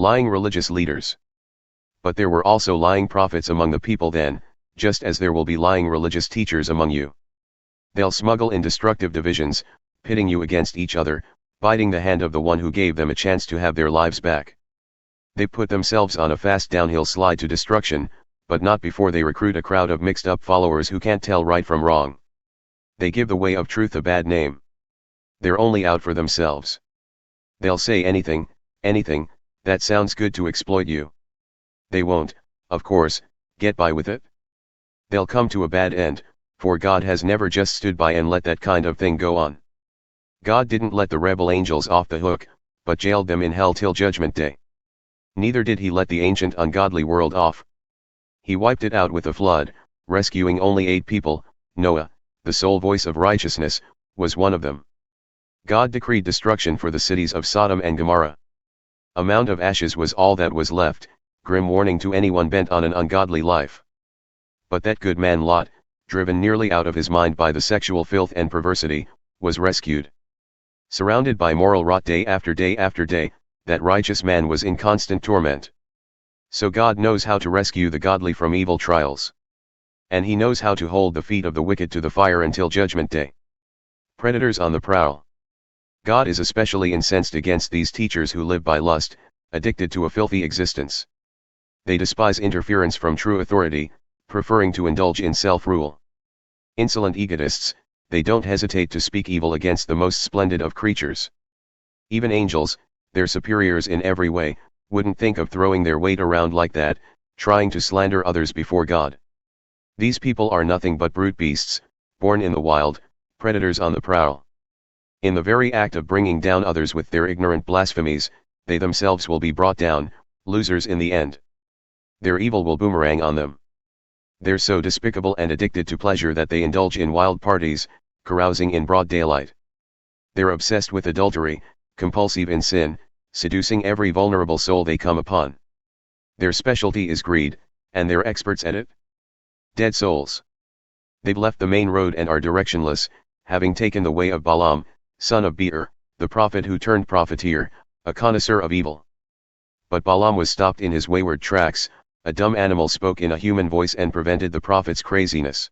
Lying religious leaders. But there were also lying prophets among the people then, just as there will be lying religious teachers among you. They'll smuggle in destructive divisions, pitting you against each other, biting the hand of the one who gave them a chance to have their lives back. They put themselves on a fast downhill slide to destruction, but not before they recruit a crowd of mixed-up followers who can't tell right from wrong. They give the way of truth a bad name. They're only out for themselves. They'll say anything, that sounds good to exploit you. They won't, of course, get by with it. They'll come to a bad end, for God has never just stood by and let that kind of thing go on. God didn't let the rebel angels off the hook, but jailed them in hell till judgment day. Neither did he let the ancient ungodly world off. He wiped it out with a flood, rescuing only 8 people. Noah, the sole voice of righteousness, was one of them. God decreed destruction for the cities of Sodom and Gomorrah. A mound of ashes was all that was left, grim warning to anyone bent on an ungodly life. But that good man Lot, driven nearly out of his mind by the sexual filth and perversity, was rescued. Surrounded by moral rot day after day after day, that righteous man was in constant torment. So God knows how to rescue the godly from evil trials. And he knows how to hold the feet of the wicked to the fire until judgment day. Predators on the prowl. God is especially incensed against these teachers who live by lust, addicted to a filthy existence. They despise interference from true authority, preferring to indulge in self-rule. Insolent egotists, they don't hesitate to speak evil against the most splendid of creatures. Even angels, their superiors in every way, wouldn't think of throwing their weight around like that, trying to slander others before God. These people are nothing but brute beasts, born in the wild, predators on the prowl. In the very act of bringing down others with their ignorant blasphemies, they themselves will be brought down, losers in the end. Their evil will boomerang on them. They're so despicable and addicted to pleasure that they indulge in wild parties, carousing in broad daylight. They're obsessed with adultery, compulsive in sin, seducing every vulnerable soul they come upon. Their specialty is greed, and they're experts at it. Dead souls. They've left the main road and are directionless, having taken the way of Balaam, son of Beor, the prophet who turned profiteer, a connoisseur of evil. But Balaam was stopped in his wayward tracks. A dumb animal spoke in a human voice and prevented the prophet's craziness.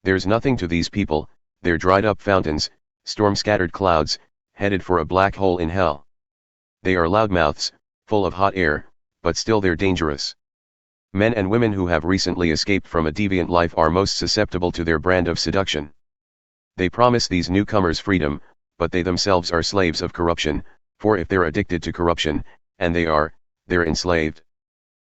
There's nothing to these people, they're dried-up fountains, storm-scattered clouds, headed for a black hole in hell. They are loudmouths, full of hot air, but still they're dangerous. Men and women who have recently escaped from a deviant life are most susceptible to their brand of seduction. They promise these newcomers freedom, but they themselves are slaves of corruption, for if they're addicted to corruption, and they're enslaved.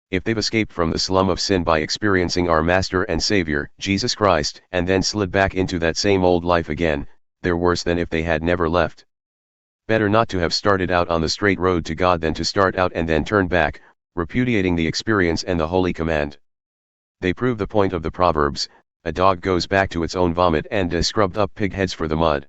If they've escaped from the slum of sin by experiencing our Master and Savior, Jesus Christ, and then slid back into that same old life again, they're worse than if they had never left. Better not to have started out on the straight road to God than to start out and then turn back, repudiating the experience and the holy command. They prove the point of the Proverbs, a dog goes back to its own vomit and scrubbed up pig heads for the mud.